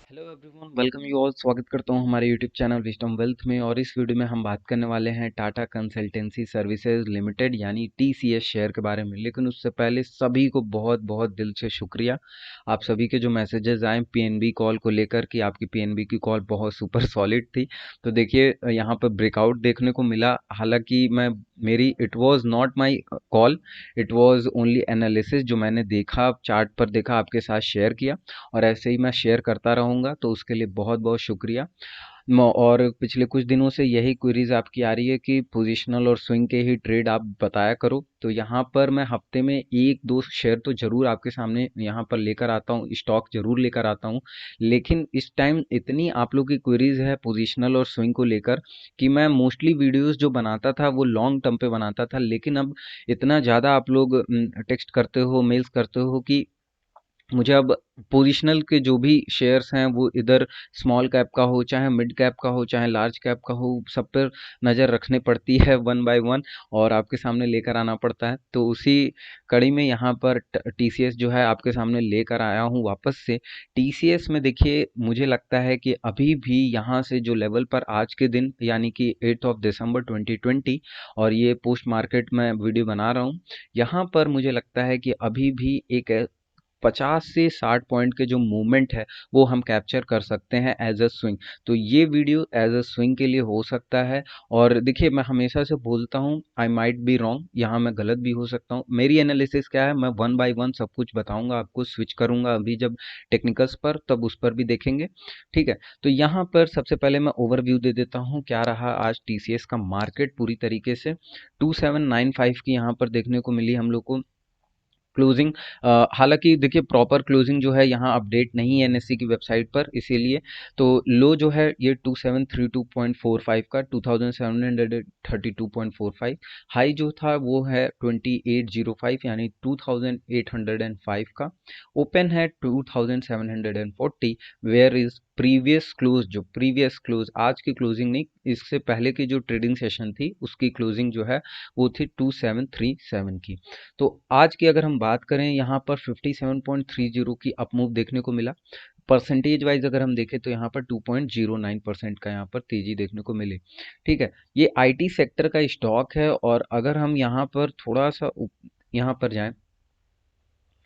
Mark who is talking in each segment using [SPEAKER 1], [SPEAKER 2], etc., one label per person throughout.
[SPEAKER 1] Hello everyone, welcome you all. स्वागत करता हूं हमारे यूट्यूब चैनल विजडम वेल्थ में। और इस वीडियो में हम बात करने वाले हैं टाटा कंसल्टेंसी सर्विसेज लिमिटेड यानी टीसीएस शेयर के बारे में। लेकिन उससे पहले सभी को बहुत बहुत दिल से शुक्रिया, आप सभी के जो मैसेजेस आए पीएनबी कॉल को लेकर कि आपकी पीएनबी की कॉल बहुत सुपर सॉलिड थी। तो देखिए यहाँ पर ब्रेकआउट देखने को मिला। हालांकि मैं मेरी it was not my call, it was only analysis जो मैंने देखा, चार्ट पर देखा, आपके साथ शेयर किया। और ऐसे ही मैं शेयर करता रहूँगा, तो उसके लिए बहुत बहुत शुक्रिया। और पिछले कुछ दिनों से यही क्वेरीज आपकी आ रही है कि पोजिशनल और स्विंग के ही ट्रेड आप बताया करो। तो यहाँ पर मैं हफ्ते में एक दो शेयर तो जरूर आपके सामने यहाँ पर लेकर आता हूँ, स्टॉक जरूर लेकर आता हूँ। लेकिन इस टाइम इतनी आप लोग की क्वेरीज है पोजिशनल और स्विंग को लेकर कि मैं मोस्टली वीडियोस जो बनाता था वो लॉन्ग टर्म पे बनाता था। लेकिन अब इतना ज़्यादा आप लोग टेक्स्ट करते हो, मेल्स करते हो कि मुझे अब पोजिशनल के जो भी शेयर्स हैं वो इधर स्मॉल कैप का हो, चाहे मिड कैप का हो, चाहे लार्ज कैप का हो, सब पर नज़र रखनी पड़ती है वन बाय वन, और आपके सामने लेकर आना पड़ता है। तो उसी कड़ी में यहाँ पर टीसीएस जो है आपके सामने लेकर आया हूँ वापस से। टीसीएस में देखिए मुझे लगता है कि अभी भी यहाँ से जो लेवल पर आज के दिन यानी कि 8 ऑफ दिसंबर 2020, और ये पोस्ट मार्केट में वीडियो बना रहा हूँ, यहाँ पर मुझे लगता है कि अभी भी एक 50 से 60 पॉइंट के जो मूवमेंट है वो हम कैप्चर कर सकते हैं एज अ स्विंग। तो ये वीडियो एज अ स्विंग के लिए हो सकता है। और देखिए मैं हमेशा से बोलता हूँ आई माइट बी रॉन्ग, यहाँ मैं गलत भी हो सकता हूँ। मेरी एनालिसिस क्या है, मैं वन बाय वन सब कुछ बताऊंगा आपको, स्विच करूंगा अभी जब टेक्निकल्स पर, तब उस पर भी देखेंगे। ठीक है, तो यहाँ पर सबसे पहले मैं ओवरव्यू दे देता हूँ क्या रहा आज टीसीएस का मार्केट पूरी तरीके से। 2795 की यहाँ पर देखने को मिली हम लोग को क्लोजिंग। हालांकि देखिए प्रॉपर क्लोजिंग जो है यहाँ अपडेट नहीं है एनएससी की वेबसाइट पर, इसीलिए तो लो जो है ये 2732.45 का 2732.45। हाई जो था वो है 2805 यानी 2805 का। ओपन है 2740। वेयर इज प्रीवियस क्लोज, जो प्रीवियस क्लोज आज की क्लोजिंग नहीं, इससे पहले की जो ट्रेडिंग सेशन थी उसकी क्लोजिंग जो है वो थी 2737 की। तो आज की अगर हम बात करें यहाँ पर 57.30 की अपमूव देखने को मिला। परसेंटेज वाइज अगर हम देखें तो यहाँ पर 2.09% का यहाँ पर तेजी देखने को मिली। ठीक है, ये आईटी सेक्टर का स्टॉक है। और अगर हम यहाँ पर थोड़ा सा यहाँ पर जाएं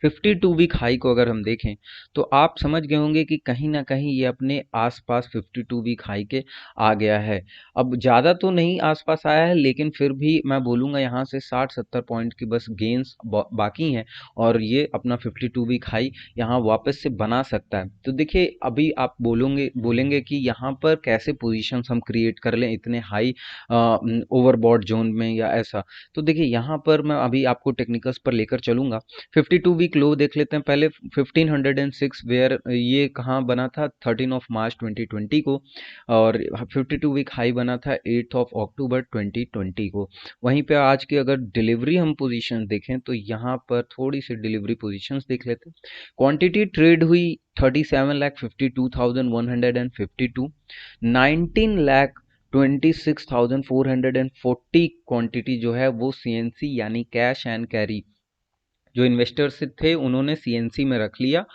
[SPEAKER 1] 52 वीक हाई को अगर हम देखें तो आप समझ गए होंगे कि कहीं ना कहीं ये अपने आसपास 52 वीक हाई के आ गया है। अब ज़्यादा तो नहीं आसपास आया है, लेकिन फिर भी मैं बोलूँगा यहाँ से 60-70 पॉइंट की बस गेंस बाकी हैं, और ये अपना 52 वीक हाई यहाँ वापस से बना सकता है। तो देखिए अभी आप बोलेंगे कि यहाँ पर कैसे पोजीशंस हम क्रिएट कर लें इतने हाई ओवरबॉट जोन में या ऐसा। तो देखिए यहाँ पर मैं अभी आपको टेक्निकल्स पर लेकर चलूंगा। 52 वीक लो देख लेते हैं पहले 1506, वेयर ये कहाँ बना था 13 ऑफ मार्च 2020 को। और 52 वीक हाई बना था 8 ऑफ अक्टूबर 2020 को। वहीं पे आज की अगर डिलीवरी हम पोजीशंस देखें तो यहाँ पर थोड़ी सी डिलीवरी पोजीशंस देख लेते हैं। क्वांटिटी ट्रेड हुई 37,52,152। 19,26,440 क्वांटिटी जो है वो सीएनसी यानी कैश एंड कैरी जो इन्वेस्टर्स थे उन्होंने सीएनसी में रख लिया,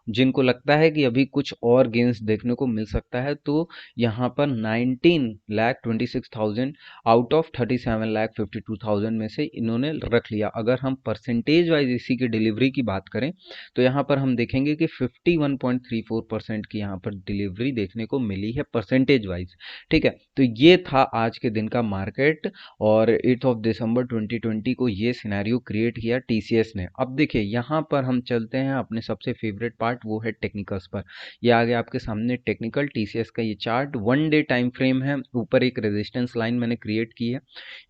[SPEAKER 1] जिनको लगता है कि अभी कुछ और गेंस देखने को मिल सकता है। तो यहाँ पर 19,26,000 आउट ऑफ 37,52,000 में से इन्होंने रख लिया। अगर हम परसेंटेज वाइज इसी की डिलीवरी की बात करें तो यहाँ पर हम देखेंगे कि 51.34% की यहाँ पर डिलीवरी देखने को मिली है परसेंटेज वाइज। ठीक है, तो ये था आज के दिन का मार्केट, और 8 ऑफ दिसंबर 2020 को ये सिनेरियो क्रिएट किया टीसीएस ने। अब देखिए यहाँ पर हम चलते हैं अपने सबसे फेवरेट पार्ट, वो है टेक्निकल्स पर। ये आ गया आपके सामने टेक्निकल टीसीएस का ये chart, one day time frame है। ऊपर एक रेजिस्टेंस लाइन मैंने क्रिएट की है।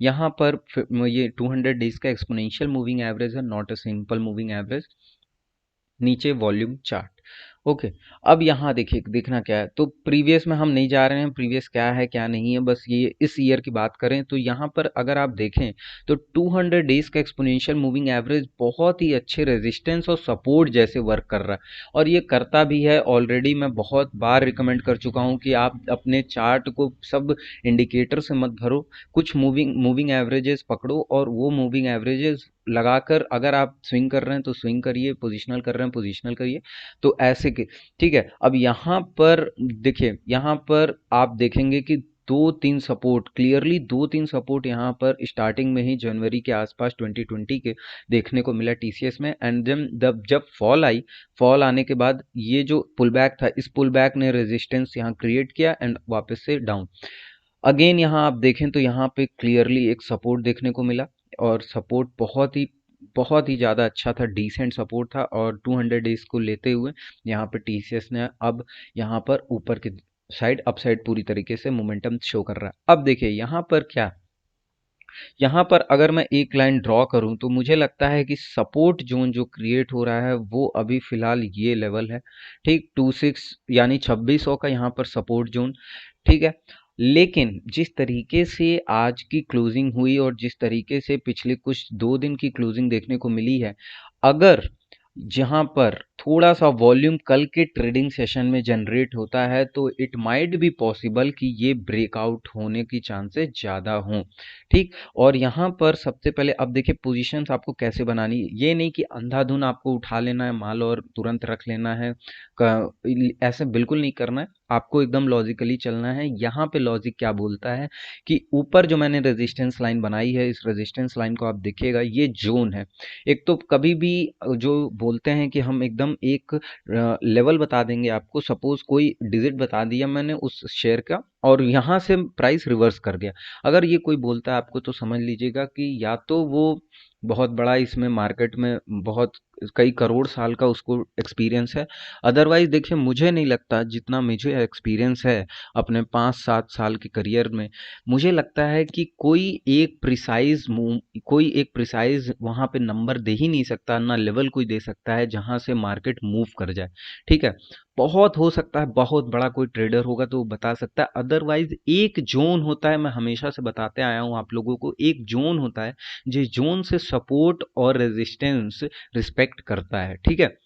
[SPEAKER 1] यहाँ पर ये 200 डेज का एक्सपोनेंशियल मूविंग एवरेज है, not a simple moving average. नीचे वॉल्यूम चार्ट। ओके, अब यहाँ देखिए देखना क्या है, तो प्रीवियस में हम नहीं जा रहे हैं, प्रीवियस क्या है क्या नहीं है, बस ये इस ईयर की बात करें तो यहाँ पर अगर आप देखें तो 200 डेज का एक्सपोनेंशियल मूविंग एवरेज बहुत ही अच्छे रेजिस्टेंस और सपोर्ट जैसे वर्क कर रहा है, और ये करता भी है। ऑलरेडी मैं बहुत बार रिकमेंड कर चुका हूँ कि आप अपने चार्ट को सब इंडिकेटर से मत भरो, कुछ मूविंग एवरेजेस पकड़ो, और वो मूविंग एवरेजेस लगाकर अगर आप स्विंग कर रहे हैं तो स्विंग करिए, पोजिशनल कर रहे हैं पोजिशनल करिए, तो ऐसे के ठीक है। अब यहाँ पर देखिए, यहाँ पर आप देखेंगे कि दो तीन सपोर्ट, क्लियरली दो तीन सपोर्ट यहाँ पर स्टार्टिंग में ही जनवरी के आसपास 2020 के देखने को मिला टीसीएस में। एंड देन जब फॉल आई, फॉल आने के बाद ये जो पुल बैक था, इस पुल बैक ने रेजिस्टेंस यहाँ क्रिएट किया एंड वापस से डाउन। अगेन यहाँ आप देखें तो यहाँ पे क्लियरली एक सपोर्ट देखने को मिला, और सपोर्ट बहुत ही ज़्यादा अच्छा था, डिसेंट सपोर्ट था। और 200 डेज को लेते हुए यहाँ पे टीसीएस ने अब यहाँ पर ऊपर की साइड अपसाइड पूरी तरीके से मोमेंटम शो कर रहा है। अब देखिए यहाँ पर क्या, यहाँ पर अगर मैं एक लाइन ड्रॉ करूं तो मुझे लगता है कि सपोर्ट जोन जो क्रिएट हो रहा है वो अभी फिलहाल ये लेवल है, ठीक 26 यानी 2600 का यहाँ पर सपोर्ट जोन, ठीक है। लेकिन जिस तरीके से आज की क्लोजिंग हुई और जिस तरीके से पिछले कुछ 2 दिन की क्लोजिंग देखने को मिली है, अगर जहां पर थोड़ा सा वॉल्यूम कल के ट्रेडिंग सेशन में जनरेट होता है तो इट माइट बी पॉसिबल कि ये ब्रेकआउट होने की चांसेस ज़्यादा हों, ठीक। और यहाँ पर सबसे पहले अब देखिए पोजीशंस आपको कैसे बनानी है, ये नहीं कि अंधाधुन आपको उठा लेना है माल और तुरंत रख लेना है, ऐसे बिल्कुल नहीं करना है, आपको एकदम लॉजिकली चलना है। यहाँ पे लॉजिक क्या बोलता है कि ऊपर जो मैंने रेजिस्टेंस लाइन बनाई है, इस रेजिस्टेंस लाइन को आप देखिएगा, ये जोन है। एक तो कभी भी जो बोलते हैं कि हम एकदम एक लेवल बता देंगे आपको, सपोज कोई डिजिट बता दिया मैंने उस शेयर का और यहाँ से प्राइस रिवर्स कर गया, अगर ये कोई बोलता है आपको तो समझ लीजिएगा कि या तो वो बहुत बड़ा इसमें मार्केट में बहुत कई करोड़ साल का उसको एक्सपीरियंस है। अदरवाइज देखिए, मुझे नहीं लगता, जितना मुझे एक्सपीरियंस है अपने 5-7 साल के करियर में, मुझे लगता है कि कोई एक प्रिसाइज वहाँ पे नंबर दे ही नहीं सकता, ना लेवल कोई दे सकता है जहाँ से मार्केट मूव कर जाए, ठीक है। बहुत हो सकता है बहुत बड़ा कोई ट्रेडर होगा तो वो बता सकता है, अदरवाइज एक जोन होता है, मैं हमेशा से बताते आया हूँ आप लोगों को, एक जोन होता है जिस जोन से सपोर्ट और रेजिस्टेंस रिस्पेक्ट करता है, ठीक है।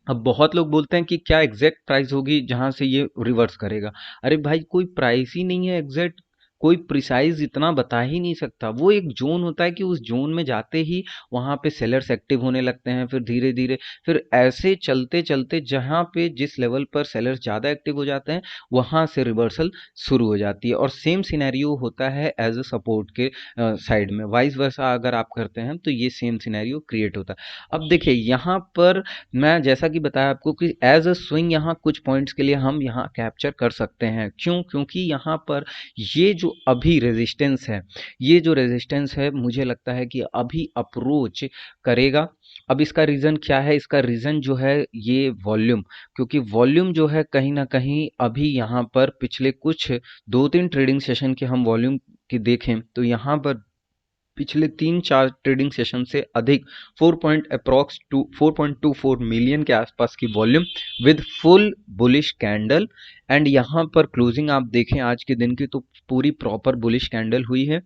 [SPEAKER 1] अब बहुत लोग बोलते हैं कि क्या एग्जैक्ट प्राइस होगी जहां से ये रिवर्स करेगा, अरे भाई कोई प्राइस ही नहीं है एग्जैक्ट, कोई प्रिसाइज इतना बता ही नहीं सकता। वो एक जोन होता है कि उस जोन में जाते ही वहां पे सेलर्स एक्टिव होने लगते हैं, फिर धीरे धीरे फिर ऐसे चलते चलते जहां पे जिस लेवल पर सेलर्स ज़्यादा एक्टिव हो जाते हैं वहां से रिवर्सल शुरू हो जाती है। और सेम सिनेरियो होता है एज अ सपोर्ट के साइड में, वाइस वर्सा अगर आप करते हैं तो ये सेम सिनेरियो क्रिएट होता है। अब देखिए यहाँ पर मैं जैसा कि बताया आपको कि एज अ स्विंग यहाँ कुछ पॉइंट्स के लिए हम यहाँ कैप्चर कर सकते हैं, क्यों, क्योंकि यहाँ पर ये जो अभी रेजिस्टेंस है, ये जो रेजिस्टेंस है मुझे लगता है कि अभी अप्रोच करेगा। अब इसका रीज़न क्या है, इसका रीज़न जो है ये वॉल्यूम, क्योंकि वॉल्यूम जो है कहीं ना कहीं अभी यहाँ पर पिछले कुछ 2-3 ट्रेडिंग सेशन के हम वॉल्यूम की देखें तो यहाँ पर पिछले 3-4 ट्रेडिंग सेशन से अधिक 4.24 मिलियन के आसपास की volume with full bullish candle. And यहाँ पर क्लोजिंग आप देखें आज के दिन की तो पूरी प्रॉपर बुलिश कैंडल हुई है।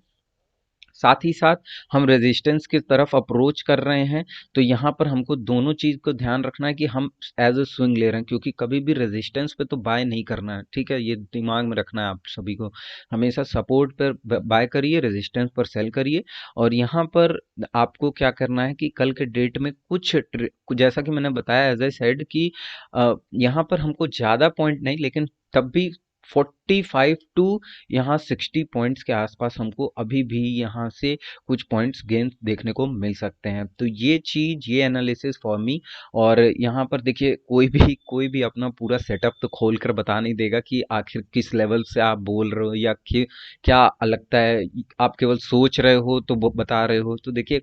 [SPEAKER 1] साथ ही साथ हम रेजिस्टेंस की तरफ अप्रोच कर रहे हैं, तो यहाँ पर हमको दोनों चीज़ को ध्यान रखना है कि हम एज अ स्विंग ले रहे हैं, क्योंकि कभी भी रेजिस्टेंस पे तो बाय नहीं करना है, ठीक है। ये दिमाग में रखना है आप सभी को, हमेशा सपोर्ट पर बाय करिए, रेजिस्टेंस पर सेल करिए। और यहाँ पर आपको क्या करना है कि कल के डेट में जैसा कि मैंने बताया एज आई सेड कि यहाँ पर हमको ज़्यादा पॉइंट नहीं, लेकिन तब भी 45 टू यहाँ 60 पॉइंट्स के आसपास हमको अभी भी यहाँ से कुछ पॉइंट्स गेन देखने को मिल सकते हैं। तो ये चीज़, ये एनालिसिस फॉर मी। और यहाँ पर देखिए कोई भी अपना पूरा सेटअप तो खोल कर बता नहीं देगा कि आखिर किस लेवल से आप बोल रहे हो या क्या लगता है, आप केवल सोच रहे हो तो वो बता रहे हो। तो देखिए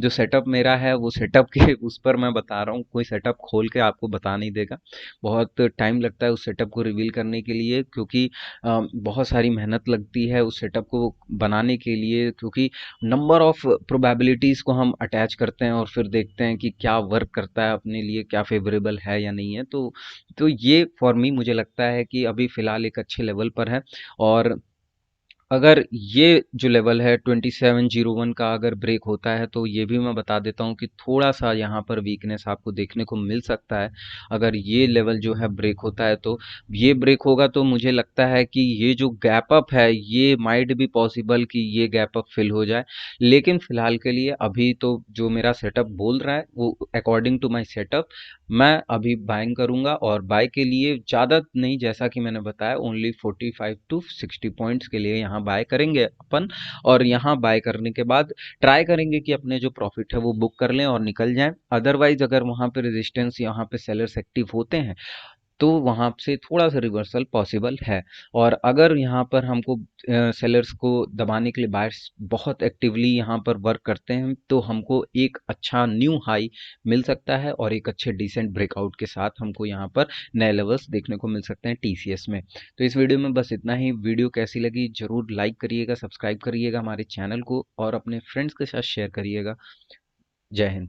[SPEAKER 1] जो सेटअप मेरा है वो सेटअप के उस पर मैं बता रहा हूँ, कोई सेटअप खोल के आपको बता नहीं देगा, बहुत टाइम लगता है उस सेटअप को रिवील करने के लिए, क्योंकि बहुत सारी मेहनत लगती है उस सेटअप को बनाने के लिए, क्योंकि नंबर ऑफ प्रोबेबिलिटीज़ को हम अटैच करते हैं और फिर देखते हैं कि क्या वर्क करता है अपने लिए, क्या फेवरेबल है या नहीं है। तो ये फॉर मी मुझे लगता है कि अभी फ़िलहाल एक अच्छे लेवल पर है। और अगर ये जो लेवल है 2701 का अगर ब्रेक होता है तो ये भी मैं बता देता हूँ कि थोड़ा-सा यहाँ पर वीकनेस आपको देखने को मिल सकता है। अगर ये लेवल जो है ब्रेक होता है तो ये ब्रेक होगा तो मुझे लगता है कि ये जो गैप अप है ये माइट बी पॉसिबल कि ये गैप अप फिल हो जाए। लेकिन फ़िलहाल के लिए अभी तो जो मेरा सेटअप बोल रहा है वो अकॉर्डिंग टू माय सेटअप मैं अभी बाइंग करूँगा और बाय के लिए ज़्यादा नहीं, जैसा कि मैंने बताया ओनली 45 टू 60 पॉइंट्स के लिए यहाँ बाय करेंगे अपन। और यहाँ बाय करने के बाद ट्राई करेंगे कि अपने जो प्रॉफिट है वो बुक कर लें और निकल जाएं। अदरवाइज अगर वहाँ पे रेजिस्टेंस, यहाँ पे सेलर्स एक्टिव होते हैं तो वहाँ से थोड़ा-सा रिवर्सल पॉसिबल है। और अगर यहाँ पर हमको सेलर्स को दबाने के लिए बायर्स बहुत एक्टिवली यहाँ पर वर्क करते हैं, तो हमको एक अच्छा न्यू हाई मिल सकता है और एक अच्छे डिसेंट ब्रेकआउट के साथ हमको यहाँ पर नए लेवल्स देखने को मिल सकते हैं टीसीएस में। तो इस वीडियो में बस इतना ही। वीडियो कैसी लगी ज़रूर लाइक करिएगा, सब्सक्राइब करिएगा हमारे चैनल को और अपने फ्रेंड्स के साथ शेयर करिएगा। जय हिंद।